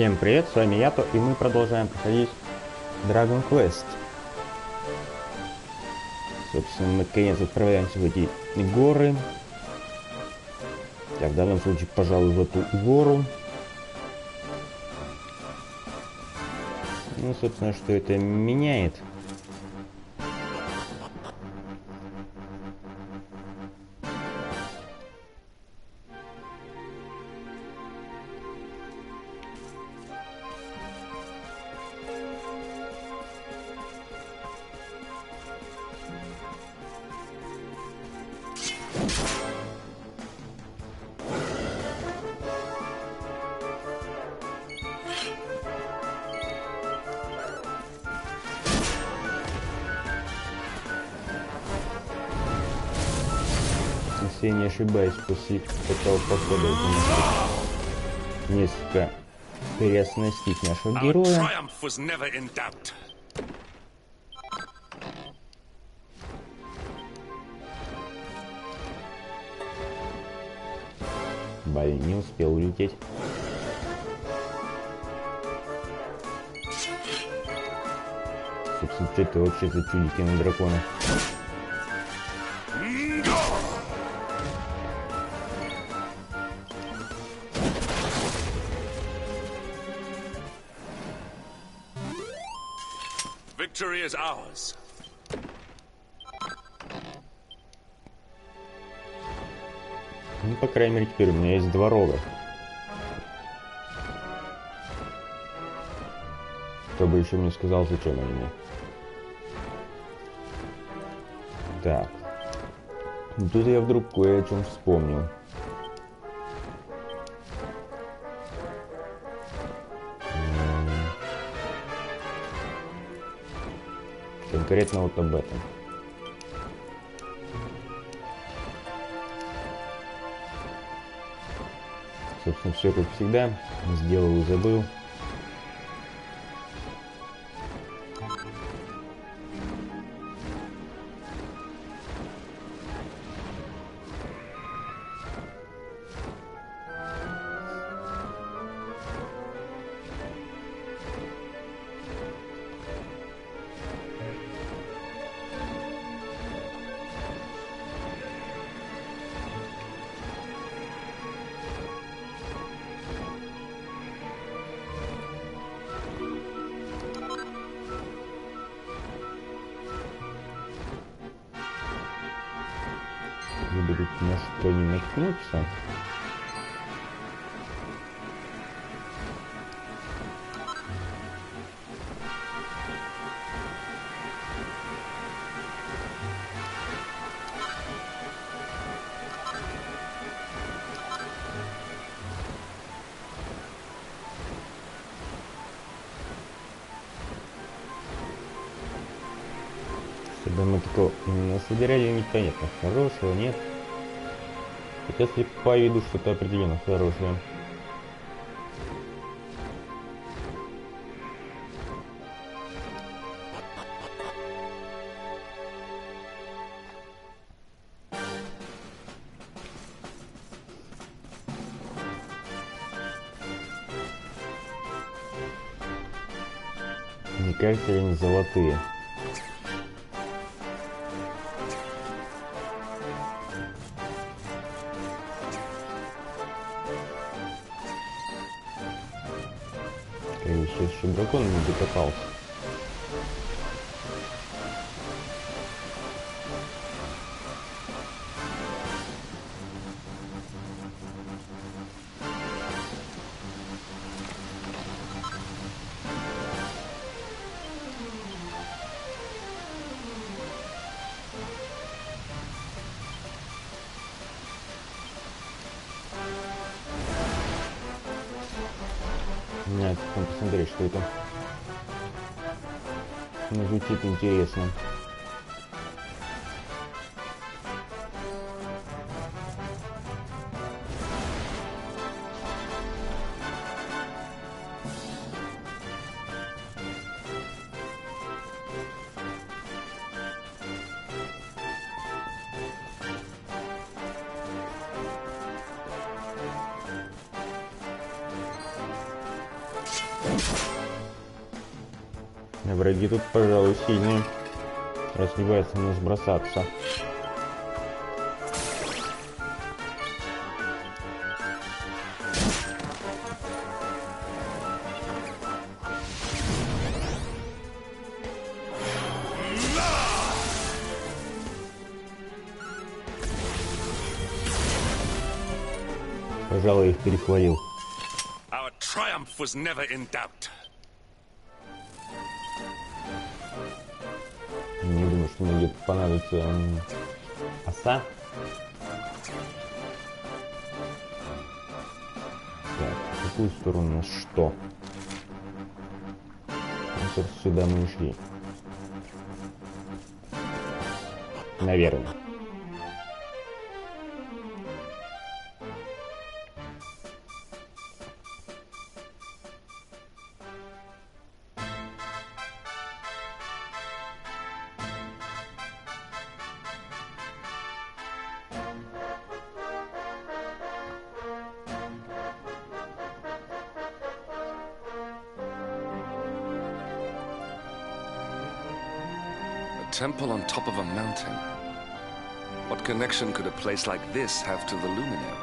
Всем привет, с вами Yato, и мы продолжаем проходить Dragon Quest. Собственно, мы наконец отправляемся в эти горы. Так, в данном случае, пожалуй, в эту гору. Ну, собственно, что это меняет? Если я не ошибаюсь, после этого похода несколько переоснастить нашего героя. Блин, не успел улететь. Собственно, что это вообще за чудики на дракона? Victory is ours. Ну, по крайней мере, теперь у меня есть два рога. Кто бы еще мне сказал, зачем они мне. Так. Ну, тут я вдруг кое о чем вспомнил. Конкретно вот об этом. Собственно, все как всегда. Сделал и забыл. Либо тут на что не наткнуться. Чтобы мы такого насобирали, непонятно, хорошего, нет. Хотя, если по виду что-то определенно хорошее. Мне кажется, они золотые. Сейчас еще дракон не докопался. Нет, посмотри, что это. Ну, звучит интересно. Враги тут, пожалуй, сильные. Раз не боятся на нас бросаться. Пожалуй, их перехвалил. Our triumph was never in doubt. Не думаю, что мне где-то понадобится оса. Так, в какую сторону у нас что? Вот сюда мы и шли. Наверное. Temple on top of a mountain. What connection could a place like this have to the luminary?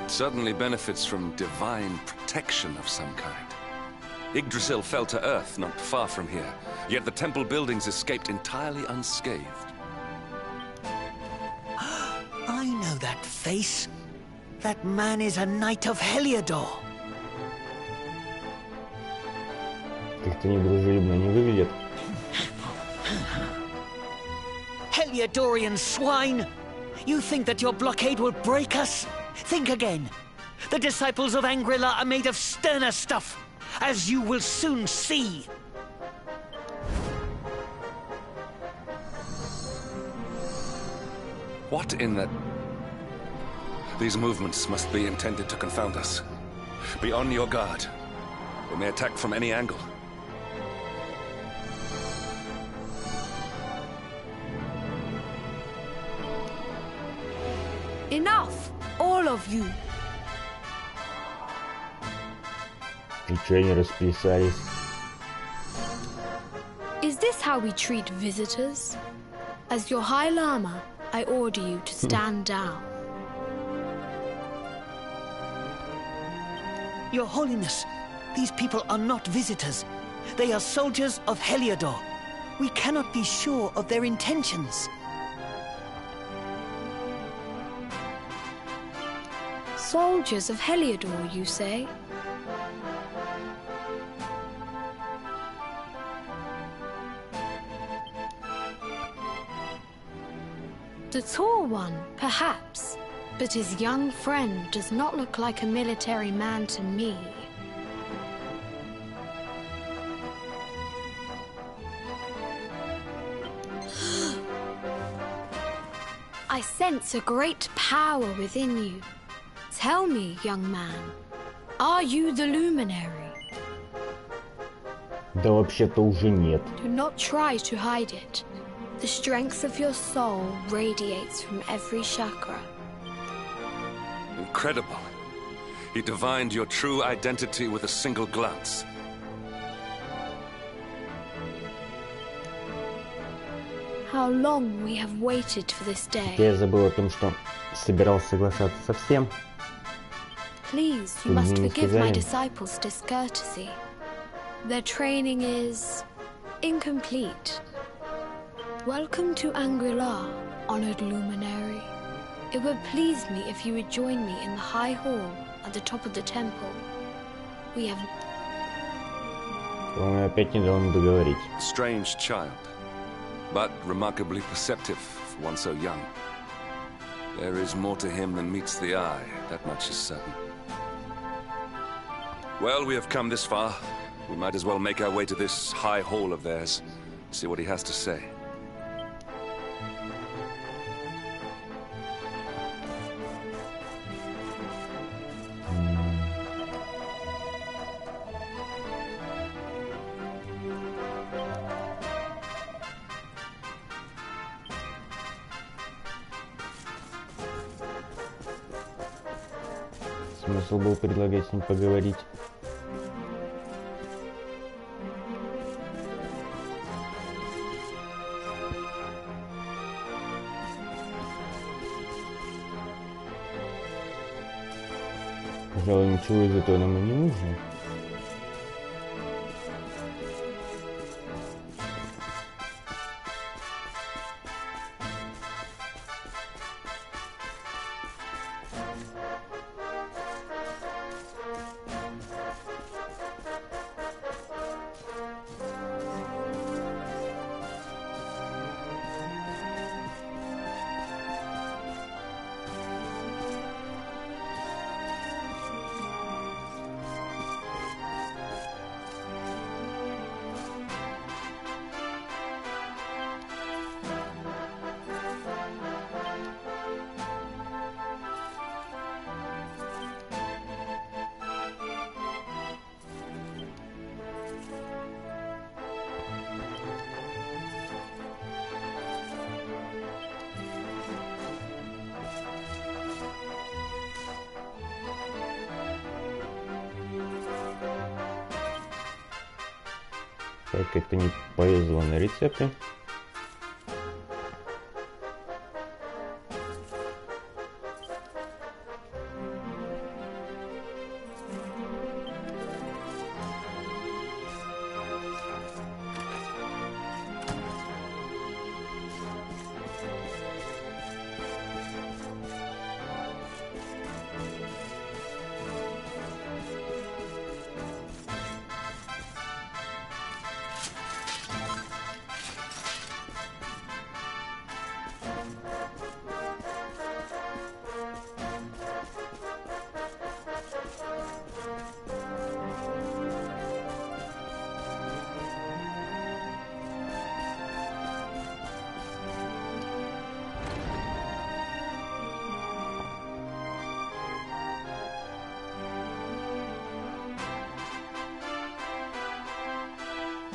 It certainly benefits from divine protection of some kind. Yggdrasil fell to earth not far from here, yet the temple buildings escaped entirely unscathed. I know that face. That man is a knight of Heliodor. Как-то недружелюбно не выглядит. Heliodorian swine! You think that your blockade will break us? Think again. The disciples of Angri-La are made of sterner stuff, as you will soon see. What in the... These movements must be intended to confound us. Be on your guard. They may attack from any angle. Enough! All of you! И что они расписались? Is this how we treat visitors? As your High Lama, I order you to stand down. Your Holiness, these people are not visitors. They are soldiers of Heliodor. We cannot be sure of their intentions. Soldiers of Heliodor, you say? The tall one, perhaps, but his young friend does not look like a military man to me. I sense a great power within you. Tell me, young man, are you the luminary? Да вообще-то уже нет. Do not try to hide it. The strength of your soul radiates from every chakra. Incredible. He divined your true identity with a single glance. How long we have waited for this day. Я забыл о том, что собирался соглашаться со всем. Please, you must forgive my disciples' discourtesy. Their training is incomplete. Welcome to Angri-La, honored luminary. It would please me if you would join me in the high hall at the top of the temple. We have... Он опять не дал ему договорить. Strange child, but remarkably perceptive for one so young. There is more to him than meets the eye, that much is certain. Well, we have come this far. We might as well make our way to this high hall of theirs, see what he has to say. смысл был предлагать с ним поговорить. Пожалуй, ничего из этого нам и не нужно. Так, как-то не повезло на рецепты.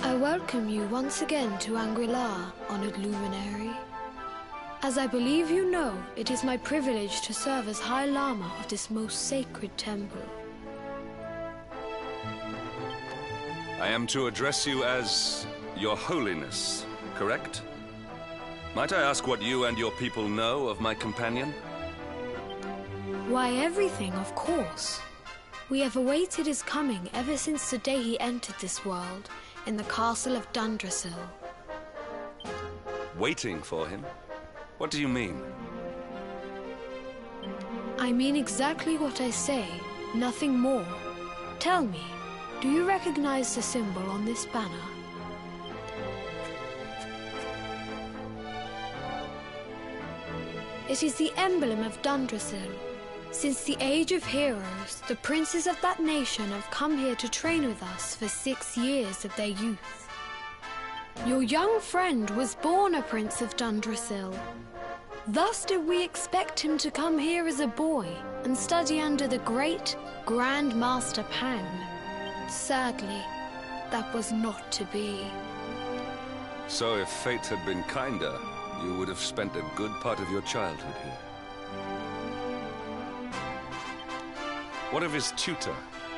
I welcome you once again to Angri-La, honored luminary. As I believe you know, it is my privilege to serve as High Lama of this most sacred temple. I am to address you as Your Holiness, correct? Might I ask what you and your people know of my companion? Why, everything, of course. We have awaited his coming ever since the day he entered this world, in the castle of Dundrasil. Waiting for him? What do you mean? I mean exactly what I say, nothing more. Tell me, do you recognize the symbol on this banner? It is the emblem of Dundrasil. Since the age of heroes, the princes of that nation have come here to train with us for 6 years of their youth. Your young friend was born a prince of Dundrasil. Thus did we expect him to come here as a boy and study under the great Grand Master Pang. Sadly, that was not to be. So if fate had been kinder, you would have spent a good part of your childhood here. What of his tutor,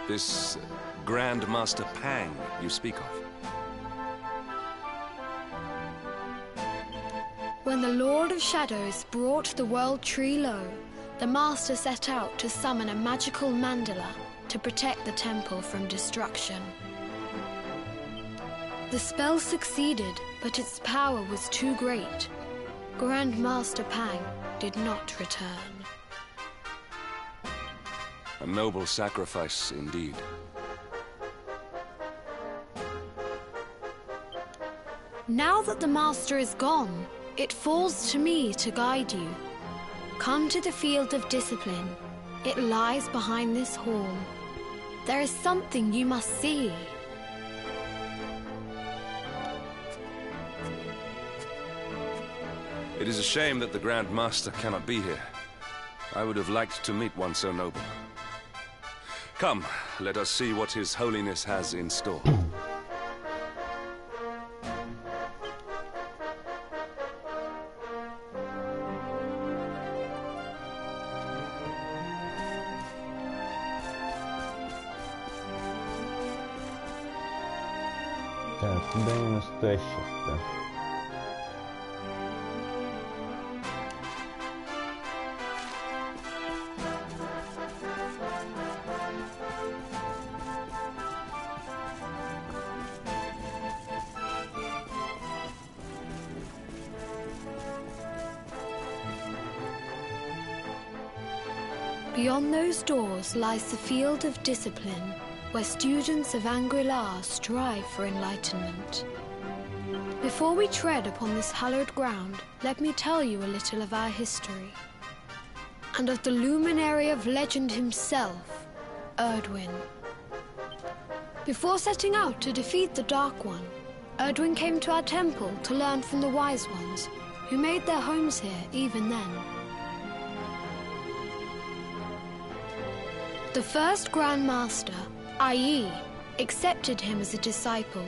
this Grand Master Pang you speak of? When the Lord of Shadows brought the world tree low, the Master set out to summon a magical mandala to protect the temple from destruction. The spell succeeded, but its power was too great. Grand Master Pang did not return. A noble sacrifice indeed. Now that the Master is gone, it falls to me to guide you. Come to the field of discipline. It lies behind this hall. There is something you must see. It is a shame that the Grand Master cannot be here. I would have liked to meet one so noble. Come, let us see what His Holiness has in store. куда они нас тащат-то? Beyond those doors lies the field of discipline, where students of Ангри-Ла strive for enlightenment. Before we tread upon this hallowed ground, let me tell you a little of our history, and of the luminary of legend himself, Erdwin. Before setting out to defeat the Dark One, Erdwin came to our temple to learn from the wise ones, who made their homes here even then. The first Grand Master, i.e., accepted him as a disciple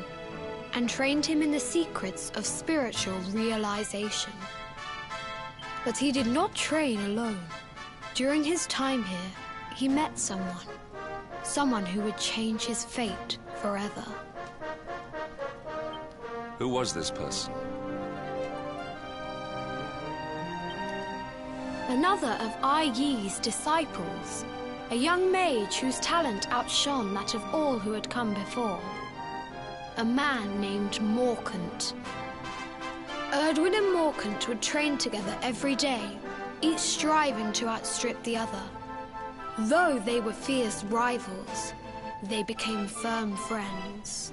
and trained him in the secrets of spiritual realization. But he did not train alone. During his time here, he met someone who would change his fate forever. Who was this person? Another of Yi-Yi's disciples, a young mage whose talent outshone that of all who had come before. A man named Morkant. Erdwin and Morkant would train together every day, each striving to outstrip the other. Though they were fierce rivals, they became firm friends.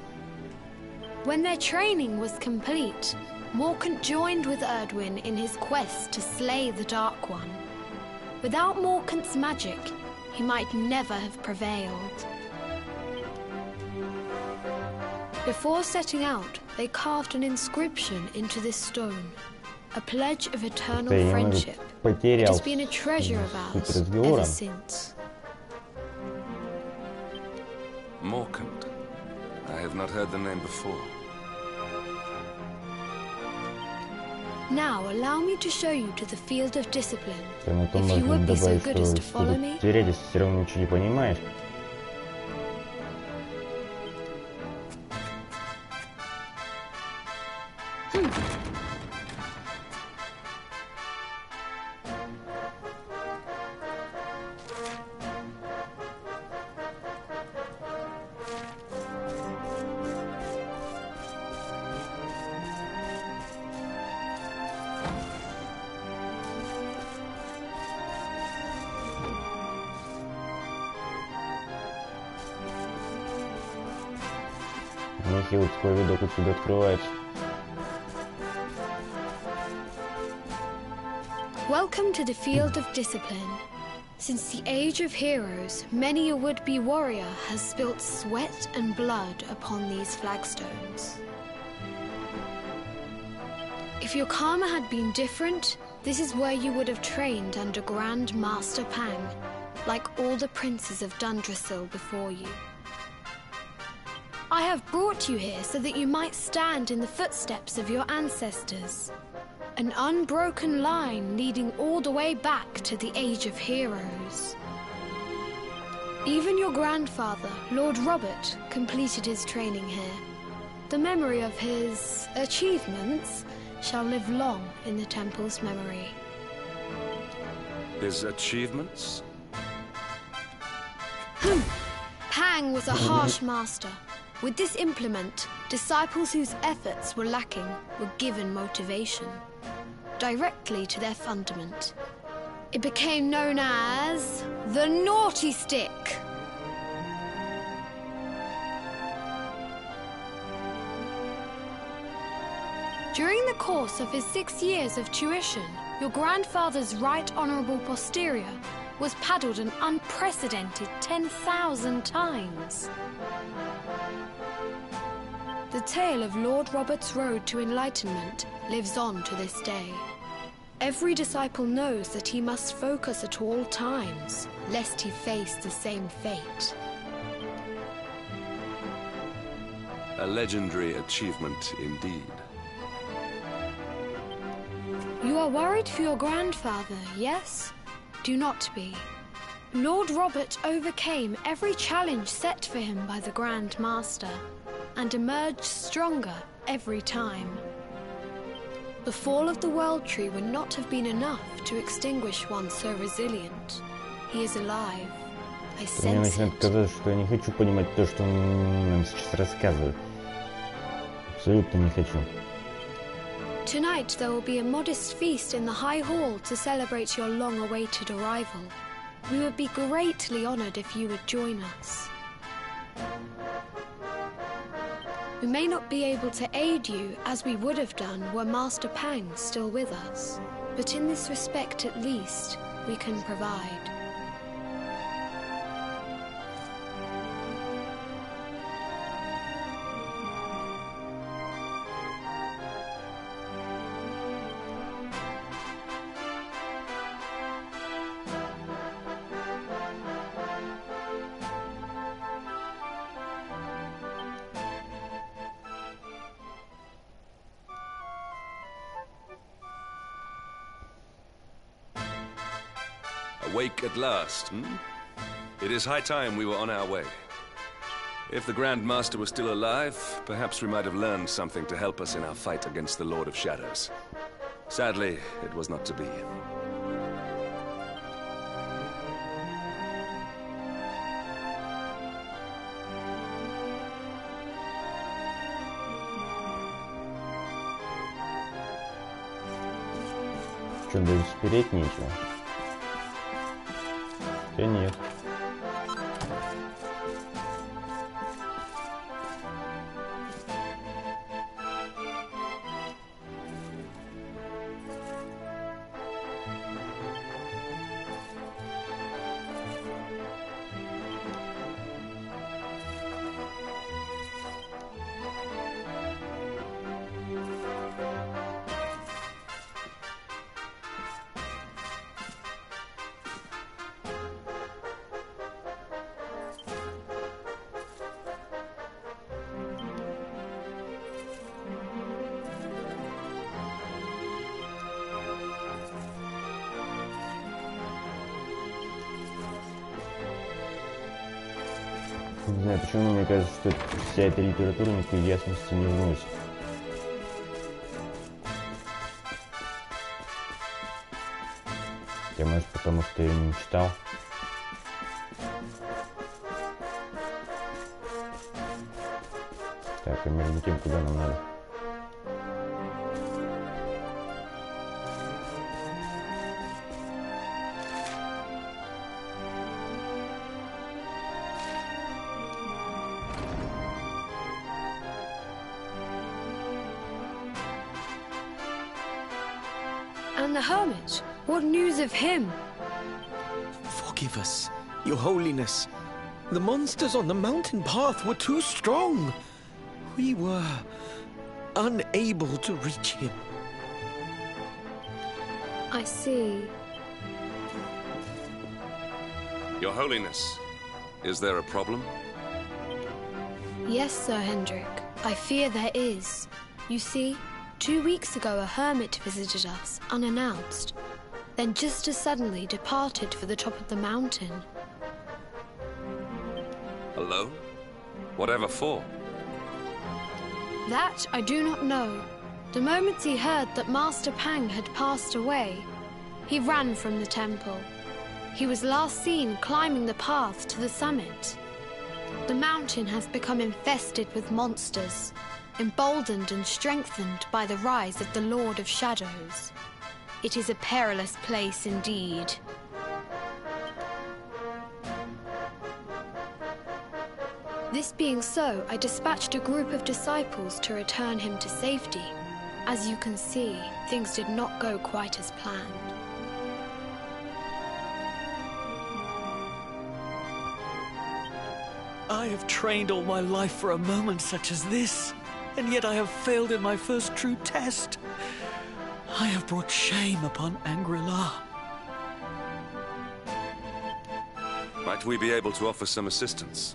When their training was complete, Morkant joined with Erdwin in his quest to slay the Dark One. Without Morkant's magic, he might never have prevailed. Before setting out, they carved an inscription into this stone, a pledge of eternal friendship. It has been a treasure of ours ever since. Morkant. I have not heard the name before. Now allow me to show you to the field of discipline. If you would be so good as to follow me. Если все равно ничего не понимаешь. Нехилый видок отсюда открывается. Welcome to the field of discipline. Since the age of heroes, many a would-be warrior has spilt sweat and blood upon these flagstones. If your karma had been different, this is where you would have trained under Grand Master Pang, like all the princes of Dundrasil before you. I have brought you here so that you might stand in the footsteps of your ancestors. An unbroken line leading all the way back to the Age of Heroes. Even your grandfather, Lord Robert, completed his training here. The memory of his achievements shall live long in the temple's memory. His achievements? Pang was a harsh master. With this implement, disciples whose efforts were lacking were given motivation, directly to their fundament. It became known as the Naughty Stick. During the course of his 6 years of tuition, your grandfather's right honourable posterior was paddled an unprecedented 10,000 times. The tale of Lord Robert's road to enlightenment lives on to this day. Every disciple knows that he must focus at all times, lest he face the same fate. A legendary achievement indeed. You are worried for your grandfather, yes? Do not be. Lord Robert overcame every challenge set for him by the Grand Master. and emerge stronger every time. The fall of the World Tree would not have been enough to extinguish one so resilient. He is alive. I sense it. Мне начинает казаться, что я не хочу понимать то, что он нам сейчас рассказывает. Абсолютно не хочу. Tonight there will be a modest feast in the High Hall to celebrate your long-awaited arrival. We would be greatly honored if you would join us. We may not be able to aid you as we would have done were Master Pang still with us, but in this respect at least, we can provide. Awake at last, hmm? It is high time we were on our way. If the Grand Master was still alive, perhaps we might have learned something to help us in our fight against the Lord of Shadows. Sadly, it was not to be. Что, даже спереть нечего? Да нет. Не знаю почему, но мне кажется, что вся эта литература никакой ясности не вносит. Я, может, потому что я не читал. Так, а между тем, куда нам надо? And the hermit? What news of him? Forgive us, Your Holiness. The monsters on the mountain path were too strong. We were unable to reach him. I see. Your Holiness, is there a problem? Yes, Sir Hendrik. I fear there is. You see, 2 weeks ago a hermit visited us, unannounced, then just as suddenly departed for the top of the mountain. Alone? Whatever for? That I do not know. The moment he heard that Master Pang had passed away, he ran from the temple. He was last seen climbing the path to the summit. The mountain has become infested with monsters, emboldened and strengthened by the rise of the Lord of Shadows. It is a perilous place indeed. This being so, I dispatched a group of disciples to return him to safety. As you can see, things did not go quite as planned. I have trained all my life for a moment such as this, and yet I have failed in my first true test. I have brought shame upon Angri-La. Might we be able to offer some assistance?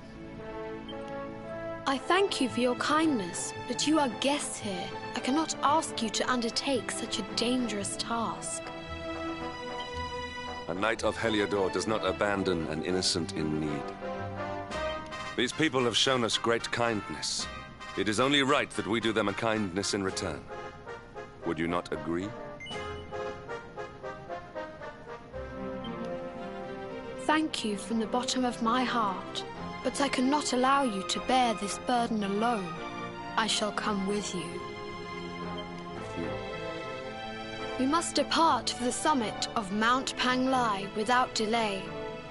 I thank you for your kindness, but you are guests here. I cannot ask you to undertake such a dangerous task. A knight of Heliodor does not abandon an innocent in need. These people have shown us great kindness. It is only right that we do them a kindness in return. Would you not agree? Thank you from the bottom of my heart, but I cannot allow you to bear this burden alone. I shall come with you. We must depart for the summit of Mount Panglai without delay.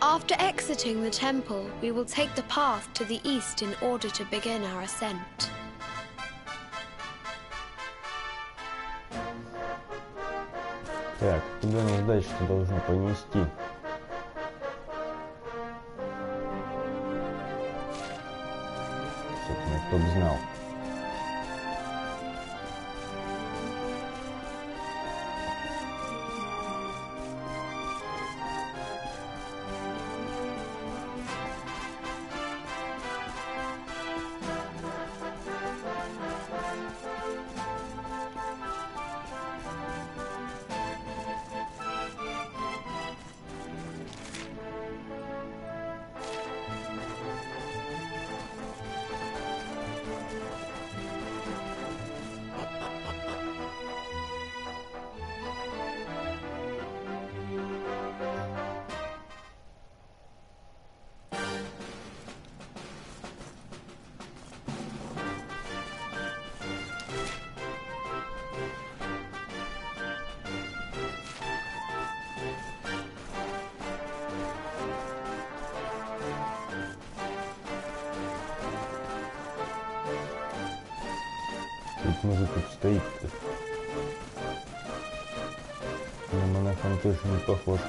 After exiting the temple, we will take the path to the east in order to begin our ascent. Так, куда нас дальше должно понести? Собственно, кто бы знал. Ведь мужик тут стоит-то. На монаха он точно не похож.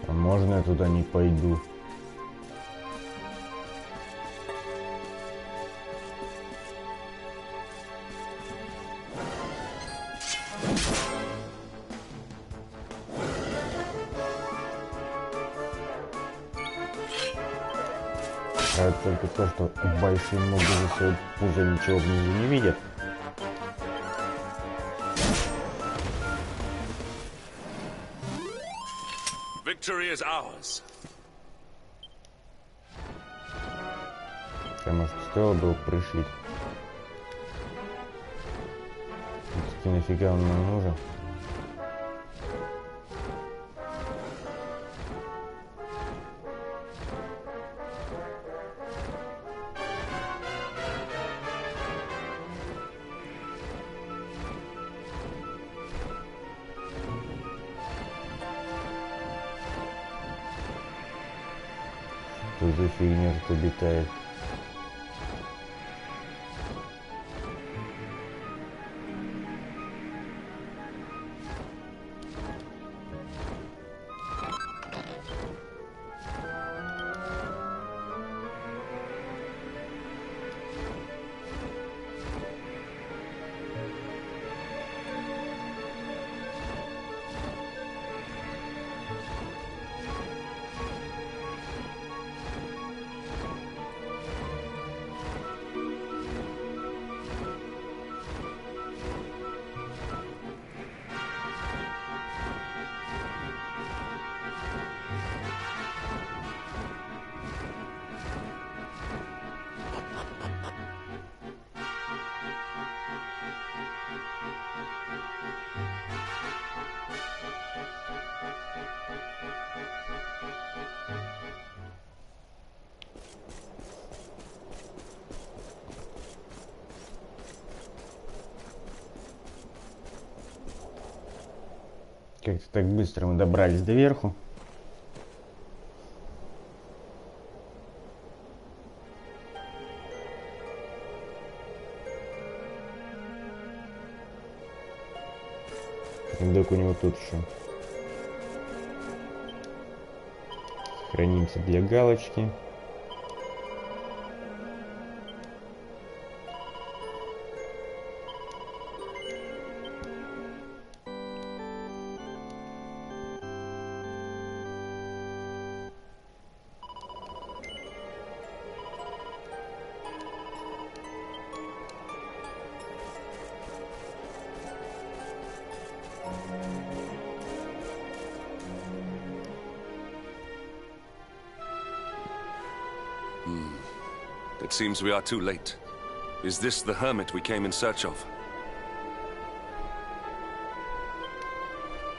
А можно я туда не пойду? А только то, что большие ноги уже ничего внизу не видят. Victory is ours. А может, стоило было пришлить? Все-таки нафига он нам нужен? Что за фигня тут обитает? Как-то так быстро мы добрались до верху. Сундук у него тут еще. Хранимся для галочки. It seems we are too late. Is this the hermit we came in search of?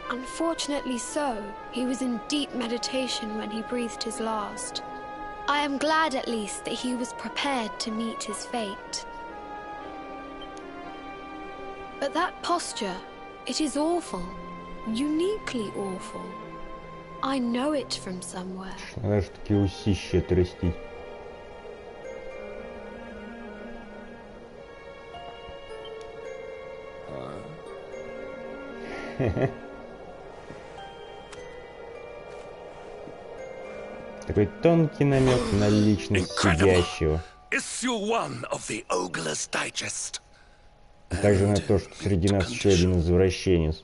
Unfortunately so. He was in deep meditation when he breathed his last. I am glad at least that he was prepared to meet his fate. But that posture, it is awful. Uniquely awful. I know it from somewhere. Надо ж таки усищи отрастить. Такой тонкий намек на личность сидящего. А также на то, что среди нас еще один извращенец.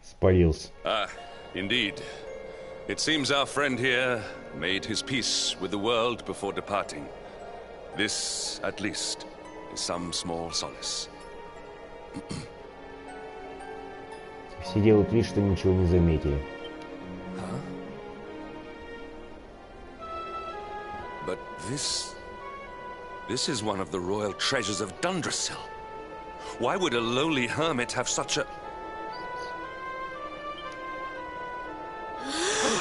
Спалился. Indeed. It seems our friend here made his peace with the world before departing. This, at least, is some small solace. Все делают вид, что ничего не заметили. But this is one of the royal treasures of Dundrasil. Why would a lowly hermit have such a...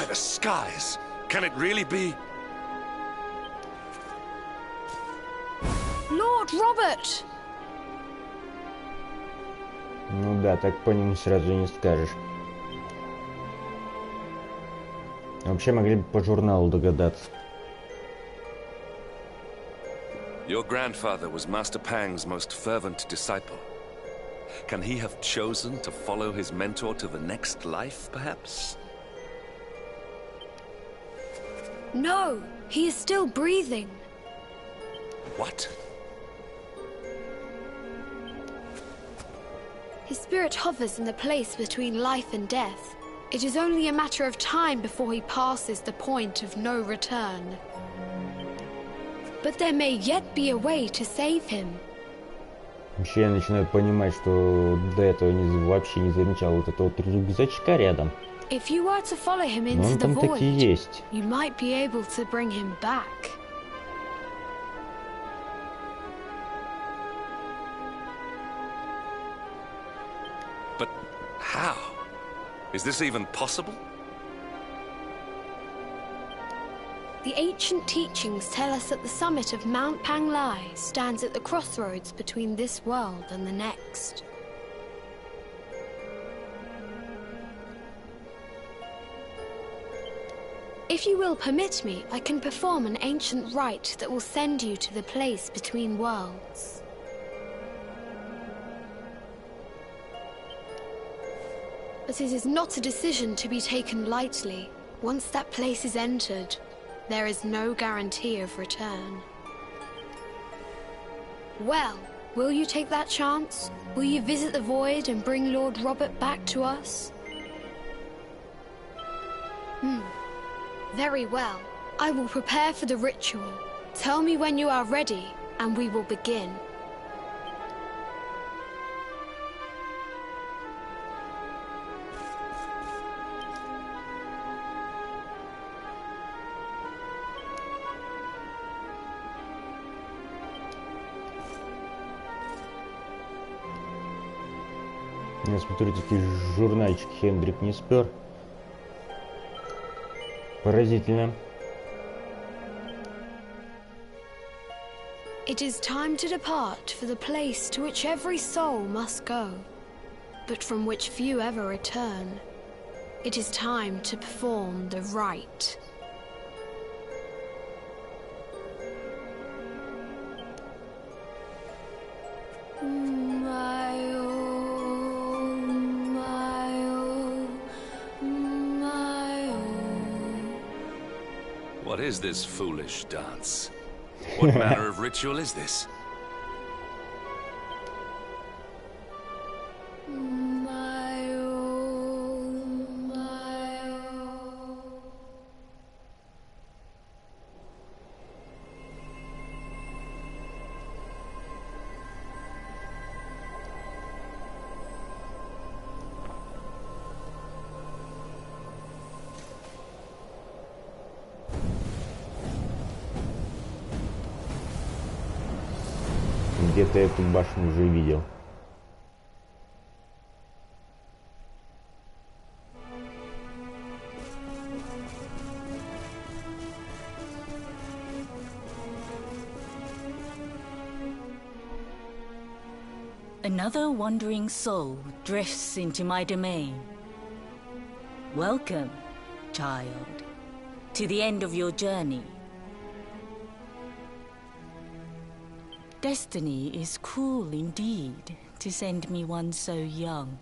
By the skies! Can it really be? Lord Robert! Ну да, так по нему сразу не скажешь. Вообще могли бы по журналу догадаться. Your grandfather was Master Pang's most fervent disciple. Can he have chosen to follow his mentor to the next life, perhaps? No, he is still breathing. What? His spirit hovers in the place between life and death. It is only a matter of time before he passes the point of no return. But there may yet be a way to save him. Вообще я начинаю понимать, что до этого вообще не замечал вот этого рюкзачка рядом. If you were to follow him into the void, you might be able to bring him back. But how? Is this even possible? The ancient teachings tell us that the summit of Mount Panglai stands at the crossroads between this world and the next. If you will permit me, I can perform an ancient rite that will send you to the place between worlds. But it is not a decision to be taken lightly. Once that place is entered, there is no guarantee of return. Well, will you take that chance? Will you visit the void and bring Lord Robert back to us? Very well. I will prepare for the ritual. Tell me when you are ready, and we will begin. Я смотрю, такие журнальчики Хендрик не спер. Поразительно. It is time to depart for the place to which every soul must go, but from which few ever return. It is time to perform the rite. is this foolish dance? What manner of ritual is this? Где-то эту башню уже видел. Another wandering soul drifts into my domain. Welcome, child, to the end of your journey. Destiny is cruel indeed to send me one so young.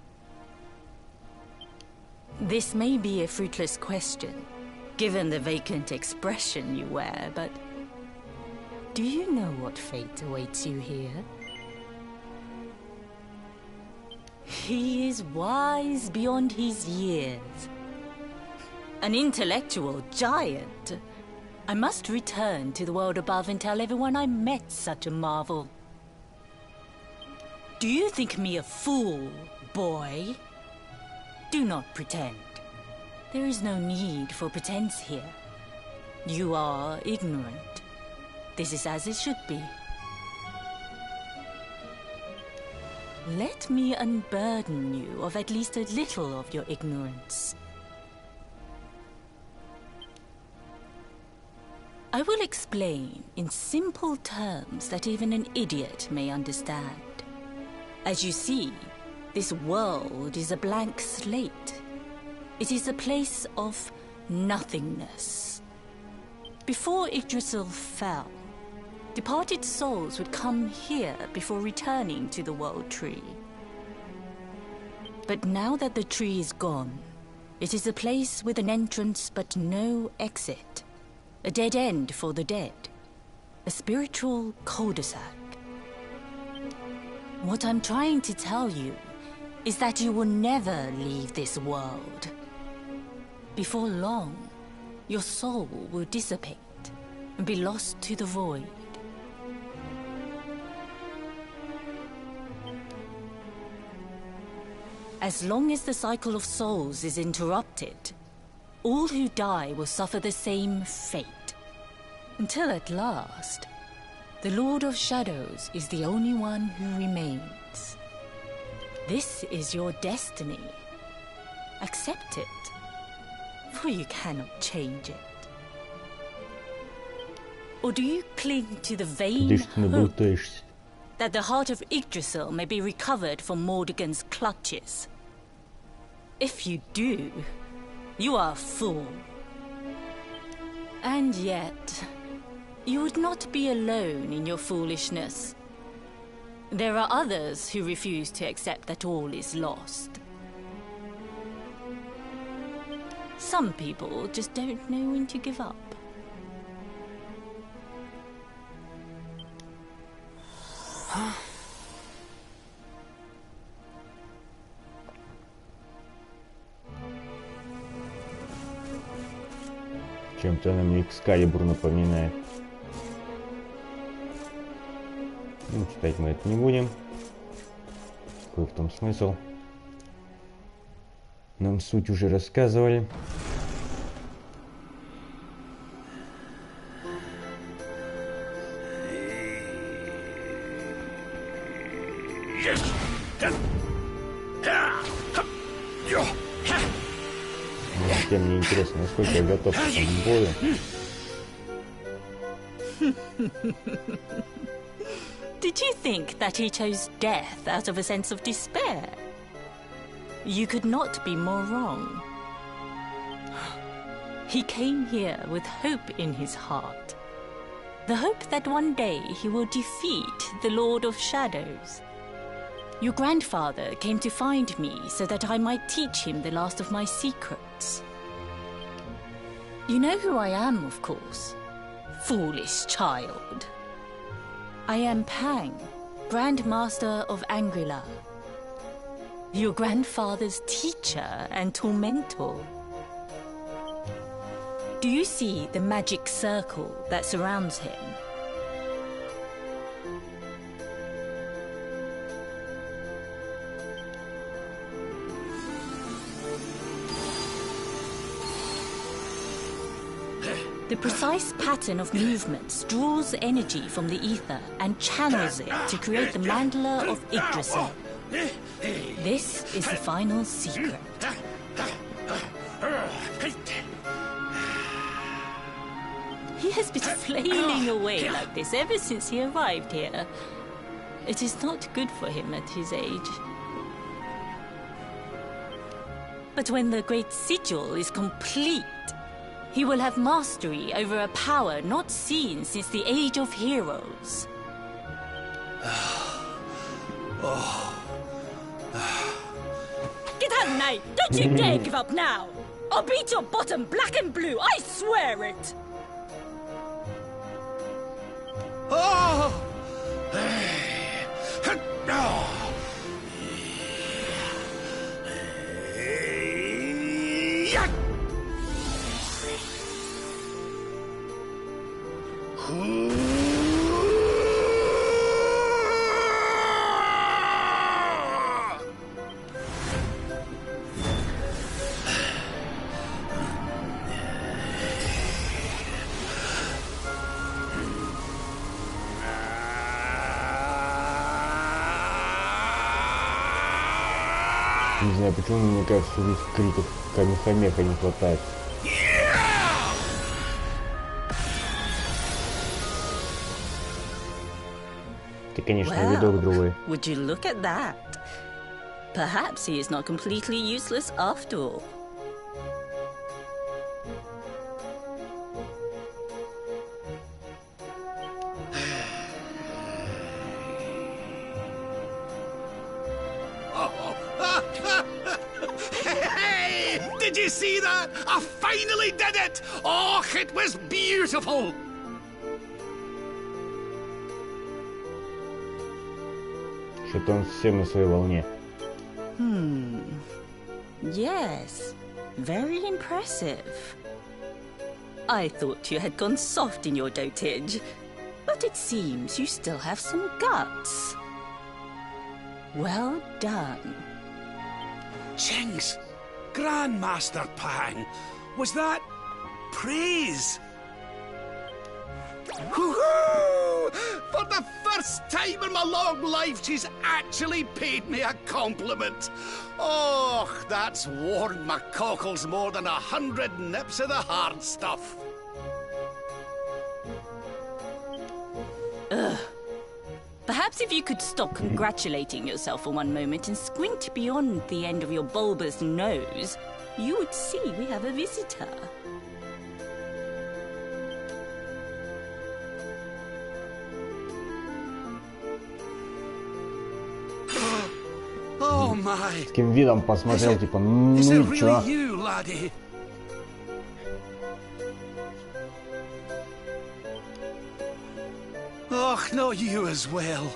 This may be a fruitless question, given the vacant expression you wear, but do you know what fate awaits you here? He is wise beyond his years. An intellectual giant. I must return to the world above and tell everyone I met such a marvel. Do you think me a fool, boy? Do not pretend. There is no need for pretense here. You are ignorant. This is as it should be. Let me unburden you of at least a little of your ignorance. I will explain in simple terms that even an idiot may understand. As you see, this world is a blank slate. It is a place of nothingness. Before Yggdrasil fell, departed souls would come here before returning to the World Tree. But now that the tree is gone, it is a place with an entrance but no exit. A dead end for the dead. A spiritual cul-de-sac. What I'm trying to tell you is that you will never leave this world. Before long, your soul will dissipate and be lost to the void. As long as the cycle of souls is interrupted, all who die will suffer the same fate. Until at last, the Lord of Shadows is the only one who remains. This is your destiny. Accept it, for you cannot change it. Or do you cling to the vain hope that the heart of Yggdrasil may be recovered from Mordegon's clutches? If you do, you are a fool. And yet, you would not be alone in your foolishness. There are others who refuse to accept that all is lost. Some people just don't know when to give up. Чем-то она мне Экскалибур напоминает. Ну, читать мы это не будем. Какой в том смысл? Нам суть уже рассказывали. Хотя мне интересно, насколько я готов к этому бою. Did you think that he chose death out of a sense of despair? You could not be more wrong. He came here with hope in his heart. The hope that one day he will defeat the Lord of Shadows. Your grandfather came to find me so that I might teach him the last of my secrets. You know who I am, of course. Foolish child. I am Pang, Grand Master of Angri-La. Your grandfather's teacher and tormentor. Do you see the magic circle that surrounds him? The precise pattern of movements draws energy from the ether and channels it to create the mandala of Yggdrasil. This is the final secret. He has been flailing away like this ever since he arrived here. It is not good for him at his age. But when the great sigil is complete, he will have mastery over a power not seen since the Age of Heroes. Get out, knight! Don't you dare give up now! I'll beat your bottom black and blue, I swear it! Oh! Не знаю, почему мне кажется, здесь криков камехамеха не хватает. Ты, конечно, видок другой. Would you look at that? Perhaps he is not completely useless after all. Did you see that? I finally did it! Oh, it was beautiful! Что-то он совсем на своей волне. Yes, very impressive. I thought you had gone soft in your dotage, but it seems you still have some guts. Well done. Jinx! Grandmaster Pang! Was that praise? Woohoo! For the first time in my long life, she's actually paid me a compliment. Oh, that's warmed my cockles more than 100 nips of the hard stuff. Perhaps if you could stop congratulating yourself for one moment and squint beyond the end of your bulbous nose, you would see we have a visitor. Oh my! С каким видом посмотрел, типа, ну Is it и чё? really you, laddie? Oh, not you as well.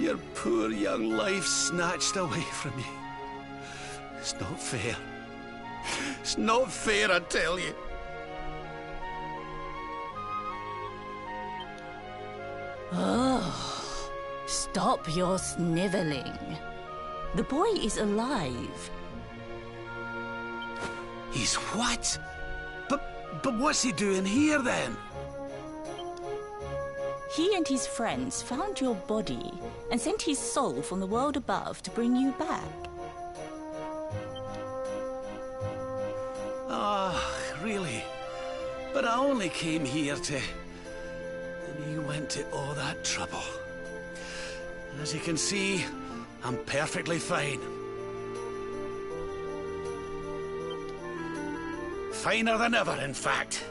Your poor young life snatched away from you. It's not fair. It's not fair, I tell you. Oh, stop your sniveling. The boy is alive. He's what? But what's he doing here then? He and his friends found your body and sent his soul from the world above to bring you back. Ah, really? But I only came here to... And you went to all that trouble. As you can see, I'm perfectly fine. Finer than ever, in fact.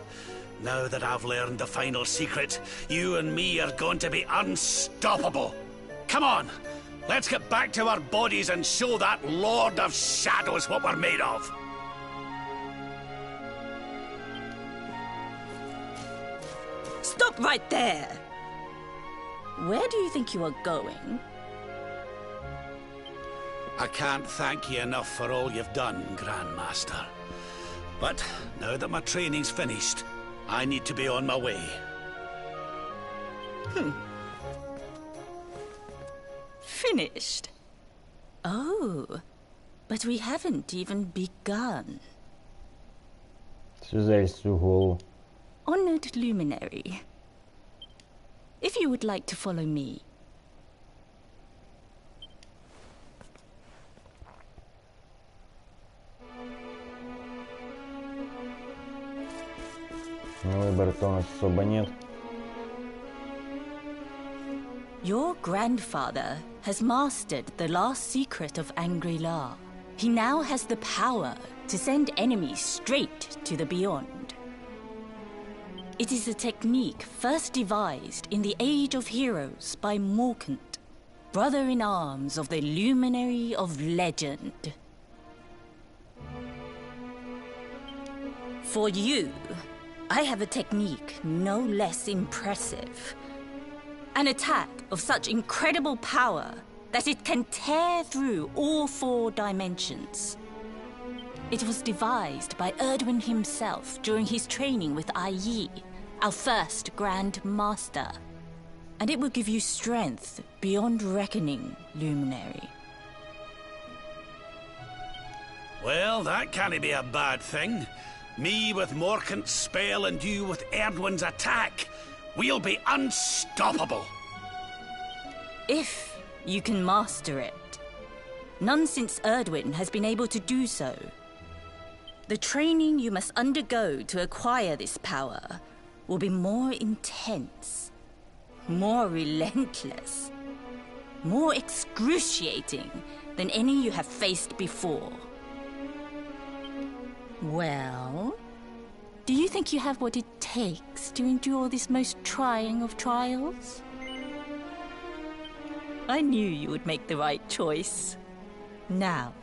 Now that I've learned the final secret, you and me are going to be unstoppable. Come on, let's get back to our bodies and show that Lord of Shadows what we're made of. Stop right there! Where do you think you are going? I can't thank you enough for all you've done, Grandmaster. But now that my training's finished, I need to be on my way. Finished? Oh, but we haven't even begun. Honored luminary, if you would like to follow me. Выбора-то у нас особо нет. Your grandfather has mastered the last secret of Angri-La. He now has the power to send enemies straight to the beyond. It is a technique first devised in the Age of Heroes by Morkant, brother-in-arms of the Luminary of Legend. For you, I have a technique no less impressive. An attack of such incredible power that it can tear through all 4 dimensions. It was devised by Erdwin himself during his training with Yi, our first Grand Master. And it will give you strength beyond reckoning, Luminary. Well, that can't be a bad thing. Me with Morkant's spell and you with Erdwin's attack. We'll be unstoppable. If you can master it. None since Erdwin has been able to do so. The training you must undergo to acquire this power will be more intense, more relentless, more excruciating than any you have faced before. Well, do you think you have what it takes to endure this most trying of trials? I knew you would make the right choice. Now,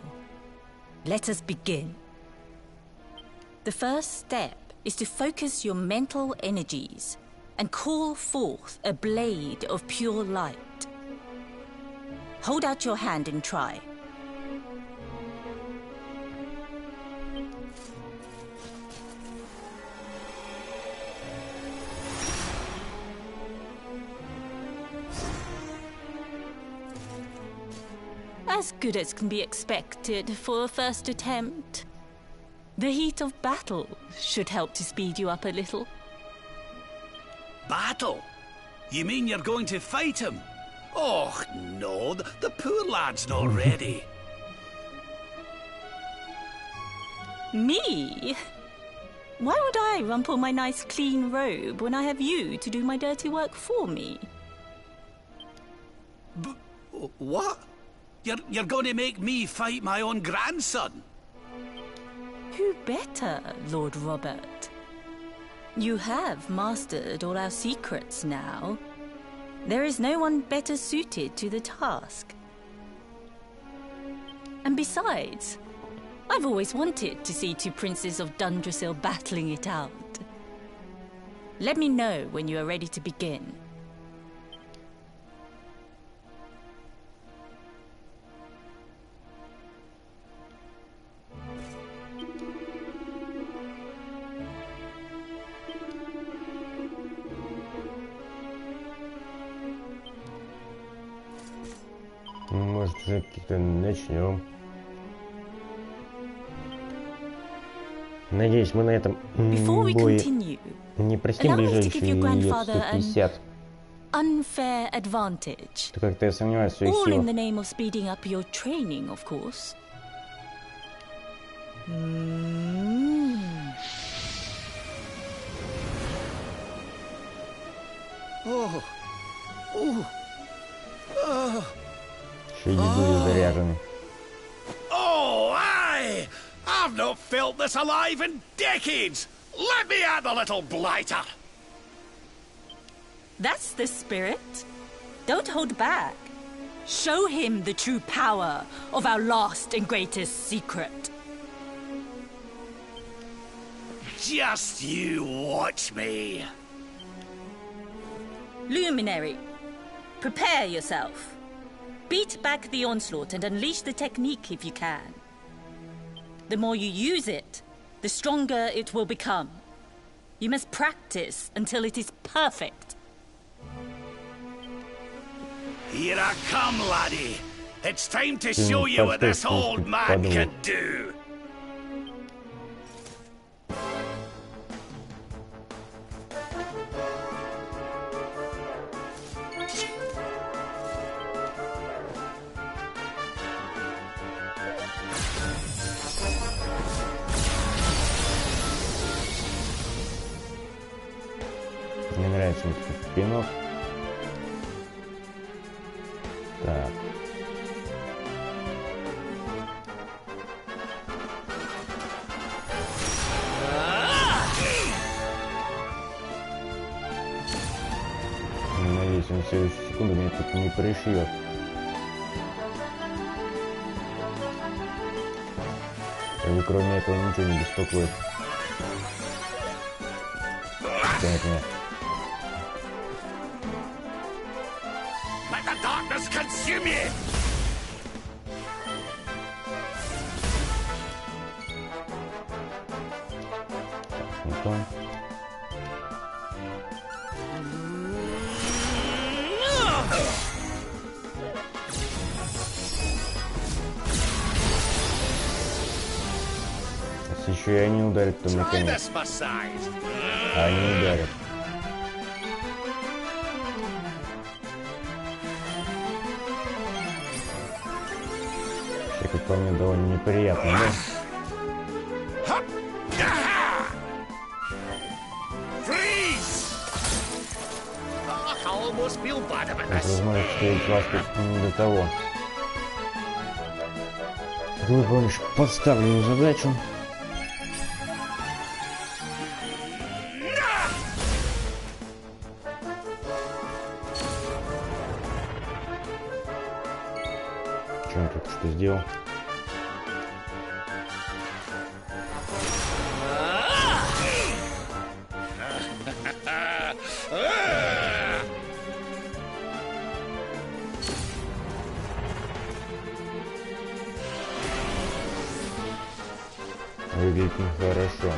let us begin. The first step is to focus your mental energies and call forth a blade of pure light. Hold out your hand and try. As good as can be expected for a first attempt. The heat of battle should help to speed you up a little. Battle? You mean you're going to fight him? Oh, no, the poor lad's not ready. Me? Why would I rumple my nice clean robe when I have you to do my dirty work for me? What? You're going to make me fight my own grandson? Who better, Lord Robert? You have mastered all our secrets now. There is no one better suited to the task. And besides, I've always wanted to see 2 princes of Dundrasil battling it out. Let me know when you are ready to begin. Может, уже как-то начнем. Надеюсь, мы на этом бое не простим ближайшие лет 150. Unfair advantage. То как-то я сомневаюсь в своих All in силах. the name of speeding up your training, of course. Еще и дедули заряжены. Oh, aye! I've not felt this alive in decades! Let me at the little blighter! That's the spirit. Don't hold back. Show him the true power of our last and greatest secret. Just you watch me. Luminary, prepare yourself. Beat back the onslaught and unleash the technique if you can. The more you use it, the stronger it will become. You must practice until it is perfect. Here I come, laddie. It's time to show you what this old man can do. Мне нравится этот спин-офф. Так. Надеюсь, он в следующую секунду меня тут не пришьет. И кроме этого ничего не беспокоит. Понятно. Let the darkness consume you! Не то. Если еще и они ударят, то мне конец. А они ударят. Как по мне довольно неприятно, да? Возможно, встретить вас тут не до того. Как выполнишь поставленную задачу. Что он только что сделал? Выглядит нехорошо.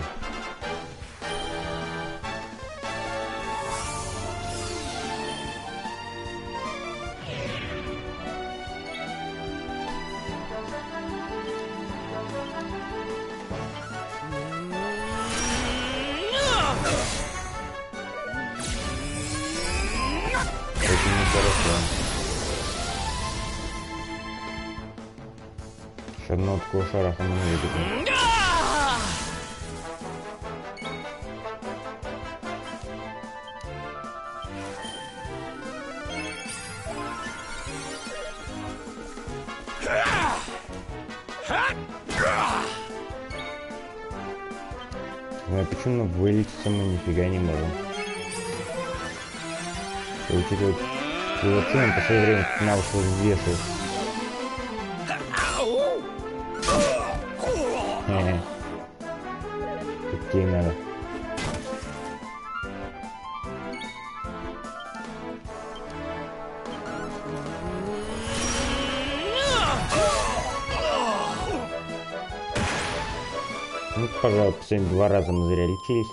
Очень нехорошо. Еще одного такого шараха мы не видим. Ну а почему вылечиться мы нифига не можем? Учитывать его цену, по своему времени на уши вешает. Какие надо. Ну, пожалуйста, сегодня 2 раза мы зря лечились.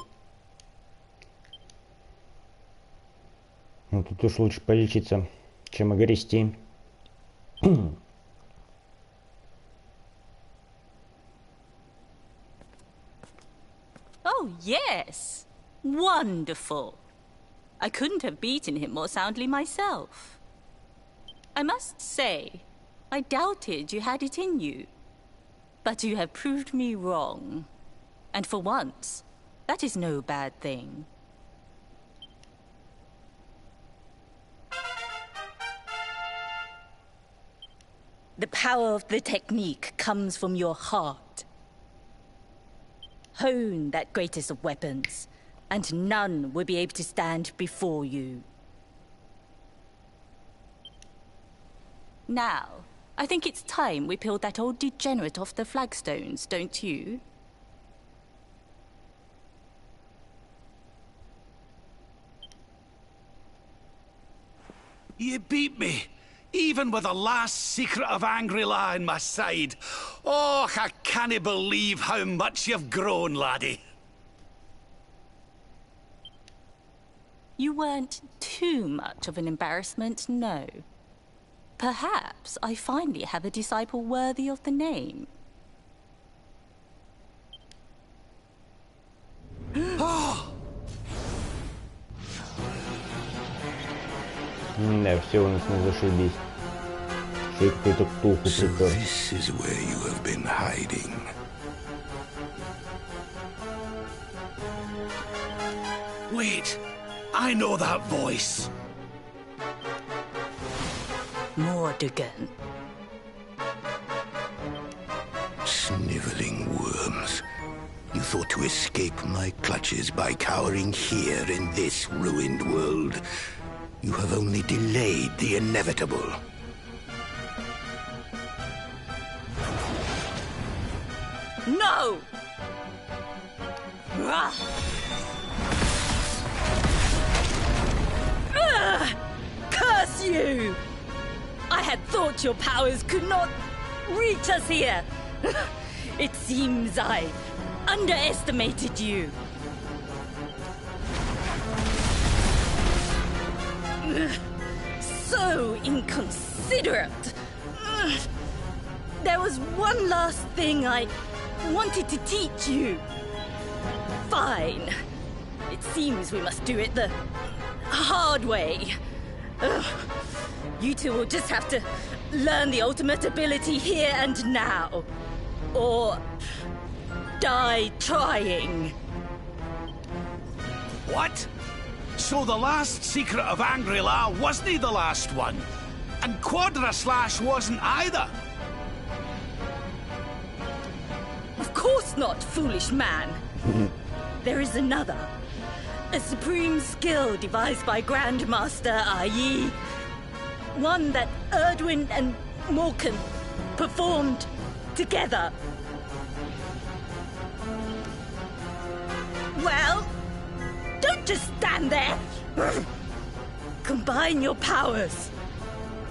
Ну, тут уж лучше полечиться, чем огрести. Oh, yes. Wonderful. I couldn't have beaten him more soundly myself. I must say, I doubted you had it in you. But you have proved me wrong. And for once, that is no bad thing. The power of the technique comes from your heart. Hone that greatest of weapons, and none will be able to stand before you. Now, I think it's time we peeled that old degenerate off the flagstones, don't you? You beat me, even with the last secret of Angri-La in my side. Oh, I can't believe how much you've grown, laddie. You weren't too much of an embarrassment, no. Perhaps I finally have a disciple worthy of the name. Да, все у нас не зашибись. Все какой-то туху припер. This is where you have been hiding. Wait, I know that voice. Mordigan. Sniveling worms. You thought to escape my clutches by cowering here in this ruined world. You have only delayed the inevitable. No! Curse you! I had thought your powers could not reach us here. It seems I underestimated you. So inconsiderate. There was one last thing I wanted to teach you. Fine. It seems we must do it the hard way. You two will just have to learn the ultimate ability here and now. Or die trying. What? So the last secret of Angri-La wasn't the last one? And Quadra Slash wasn't either? Of course not, foolish man. There is another. A supreme skill devised by Grandmaster, i.e. one that Erdwin and Morkan performed together. Well, don't just stand there. Combine your powers.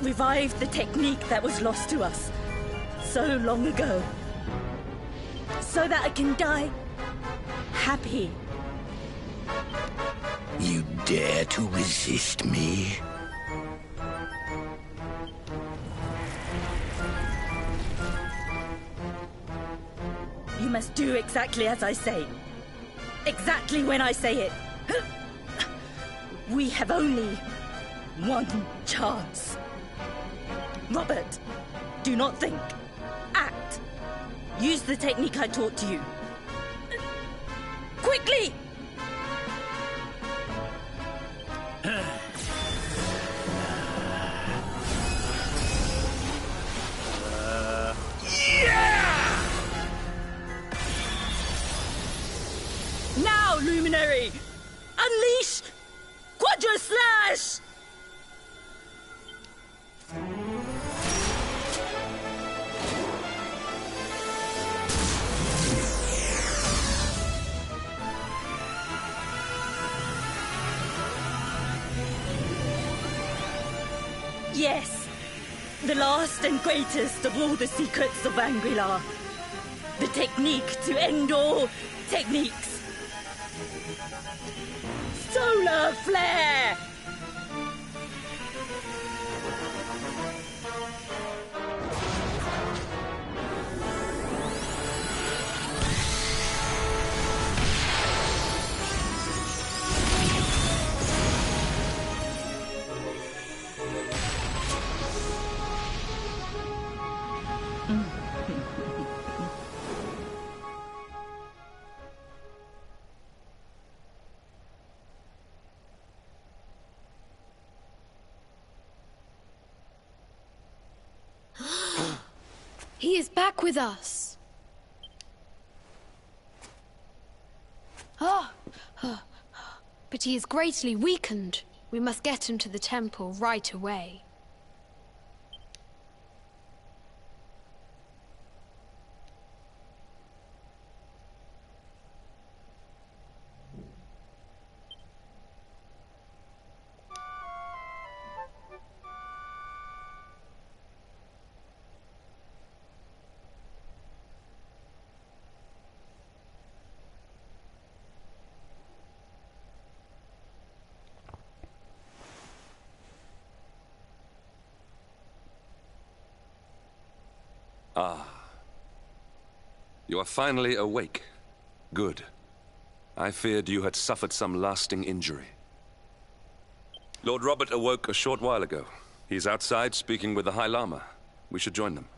Revive the technique that was lost to us so long ago. So that I can die happy. You dare to resist me? You must do exactly as I say. Exactly when I say it. We have only one chance. Robert, do not think. Act. Use the technique I taught to you. Quickly! Now, Luminary! Unleash Quadra Slash! Yes, the last and greatest of all the secrets of Angri-La. The technique to end all techniques. Solar Flare! He is back with us. But he is greatly weakened. We must get him to the temple right away. Ah. You are finally awake. Good. I feared you had suffered some lasting injury. Lord Robert awoke a short while ago. He's outside speaking with the High Lama. We should join them.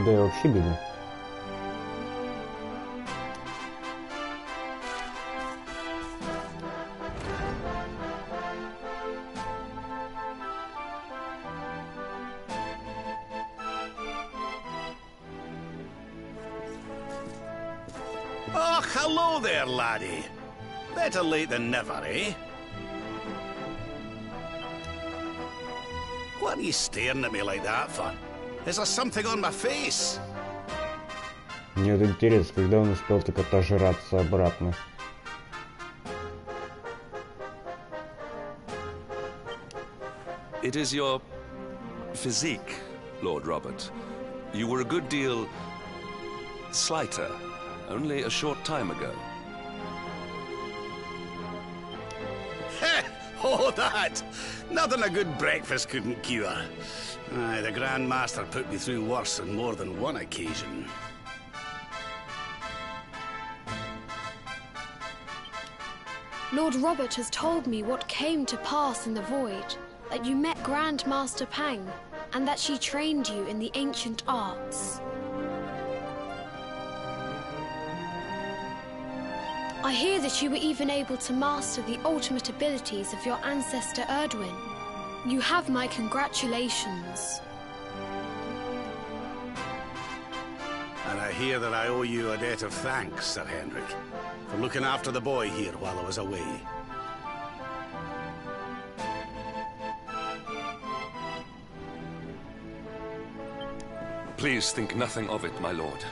Куда я вообще бегу? Oh, hello there, laddie. Better late than never, eh? What are you staring at me like that for? Is there something on my face? Мне вот интересно, когда он успел так отожраться обратно. It is your physique, Lord Robert. You were a good deal slighter only a short time ago. Oh, that! Nothing a good breakfast couldn't cure. Aye, the Grand Master put me through worse on more than one occasion. Lord Robert has told me what came to pass in the void, that you met Grand Master Pang, and that she trained you in the ancient arts. I hear that you were even able to master the ultimate abilities of your ancestor Erdwin. You have my congratulations. And I hear that I owe you a debt of thanks, Sir Henrik, for looking after the boy here while I was away. Please think nothing of it, my lord.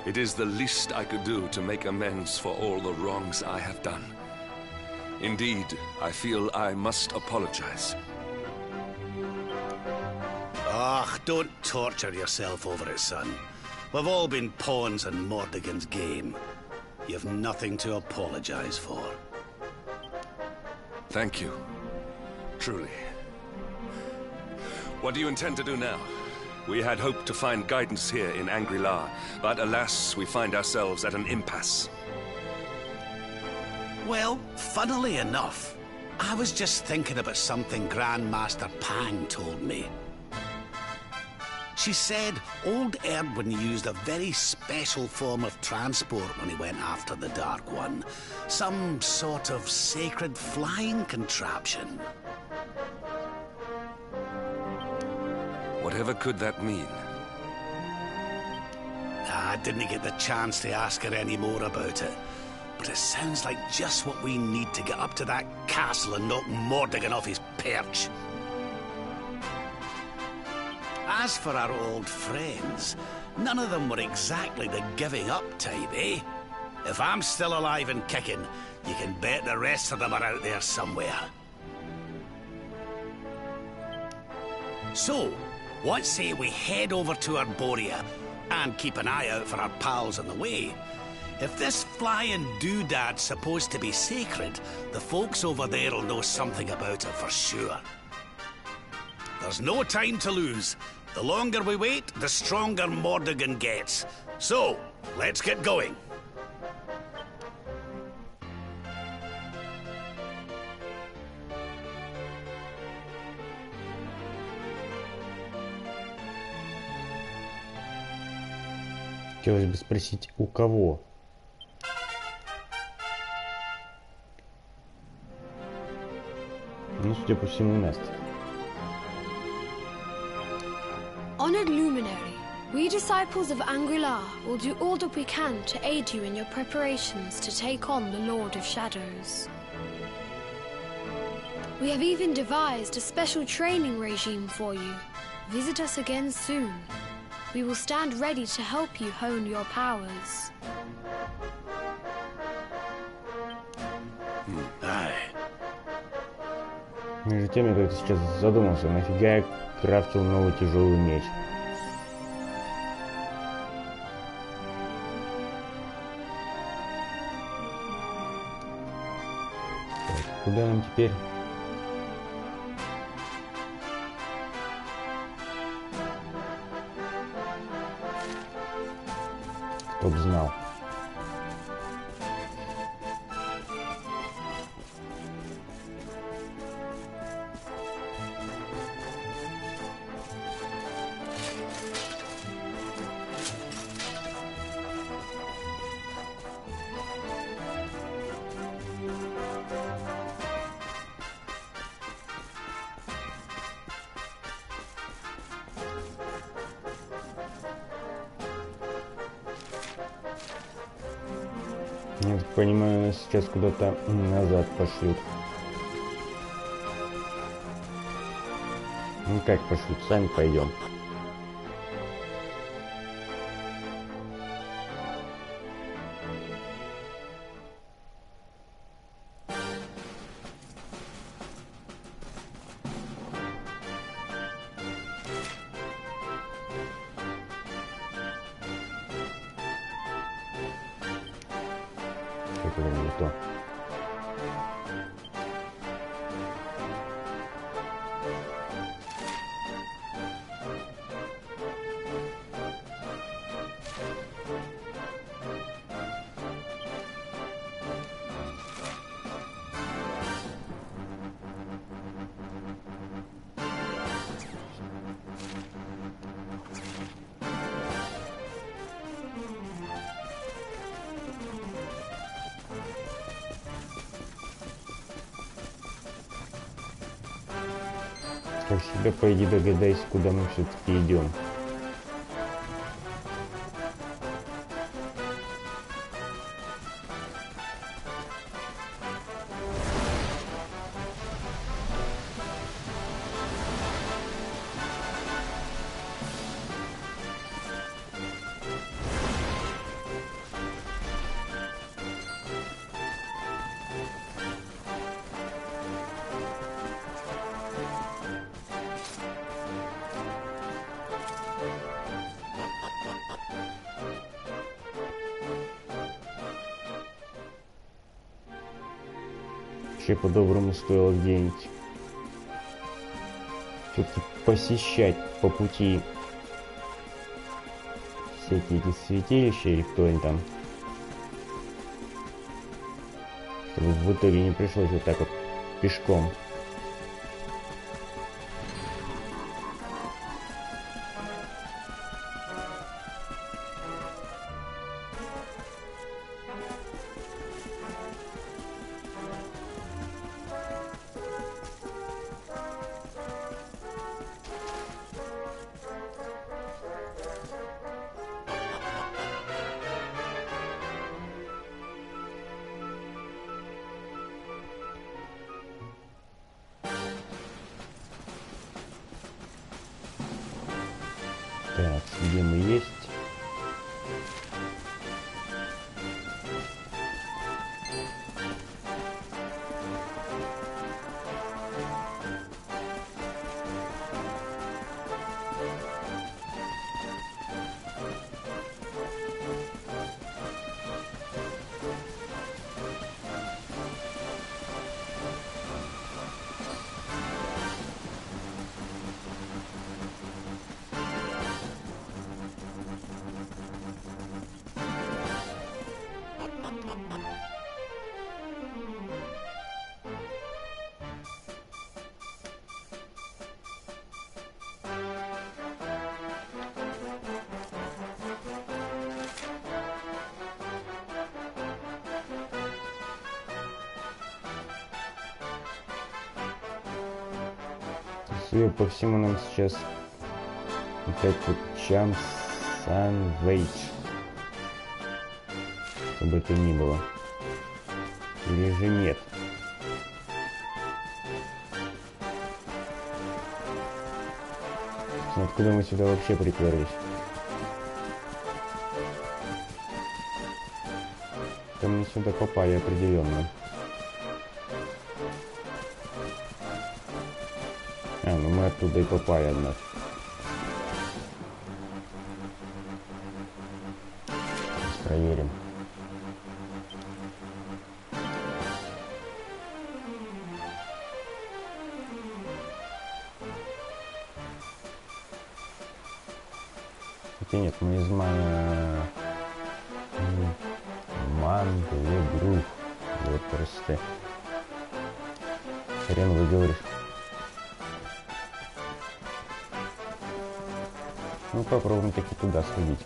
It is the least I could do to make amends for all the wrongs I have done. Indeed, I feel I must apologize. Ah, don't torture yourself over it, son. We've all been pawns in Mordigan's game. You've nothing to apologize for. Thank you. Truly. What do you intend to do now? We had hoped to find guidance here in Angri-La, but alas, we find ourselves at an impasse. Well, funnily enough, I was just thinking about something Grand Master Pang told me. She said old Erdwin used a very special form of transport when he went after the Dark One. Some sort of sacred flying contraption. Whatever could that mean? I didn't get the chance to ask her any more about it. But it sounds like just what we need to get up to that castle and knock Mordigan off his perch. As for our old friends, none of them were exactly the giving up type, eh? If I'm still alive and kicking, you can bet the rest of them are out there somewhere. So, what say we head over to Arborea and keep an eye out for our pals on the way? If this flying doodad's supposed to be sacred, the folks over there will know something about it for sure. There's no time to lose. The longer we wait, the stronger Mordigan gets. So, let's get going. Хотелось бы спросить, у кого? Ну, судя по всему, у нас. Honored luminary, We disciples of Ангри-Ла will do all that we can to aid you in your preparations to take on the Lord of Shadows. We have even devised a special training regime for you. Visit us again soon. We will stand ready to help you hone your powers. Между тем, я как-то сейчас задумался, нафига я крафтил новый тяжелый меч. Так, куда нам теперь? Кто б знал. Я так понимаю, нас сейчас куда-то назад пошлют. Ну как пошлют? Сами пойдем. Это не то. Как всегда, по идее, догадайся, куда мы все-таки идем. Вообще по-доброму стоило где-нибудь все-таки посещать по пути всякие эти святилища или кто они там, чтобы в итоге не пришлось вот так вот пешком. Так, где мы есть? Судя по всему, нам сейчас опять вот Санвейдж. Что бы это ни было. Или же нет. Откуда мы сюда вообще приперлись? Мы сюда попали определенно. Ну мы оттуда и попали, однако. Проверим. Хотя нет, мы из игру. Вот просто. Хрен вы говоришь. Ну попробуем таки туда сходить.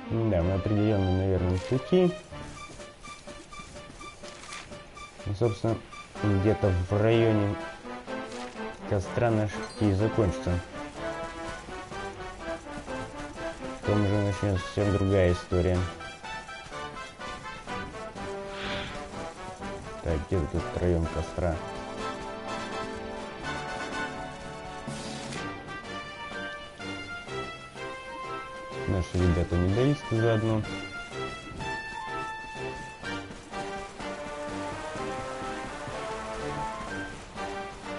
Да, мы определенно на верном пути. И, собственно, где-то в районе костра наш путь закончится. Потом уже начнется совсем другая история. Так, где тут район костра? Наши ребята медалисты заодно.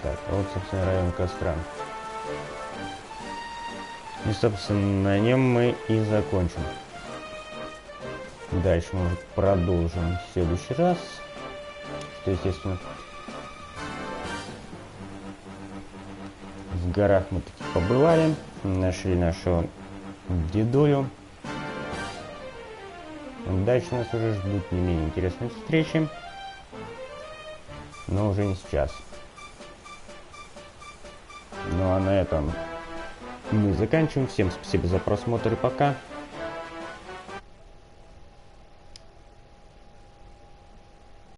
Так, а вот, собственно, район костра. И, собственно, на нем мы и закончим. Дальше мы продолжим в следующий раз. Что, естественно, в горах мы таки побывали. Нашли нашего дедулю. Дальше нас уже ждут не менее интересные встречи, но уже не сейчас. Ну а на этом мы заканчиваем. Всем спасибо за просмотр и пока.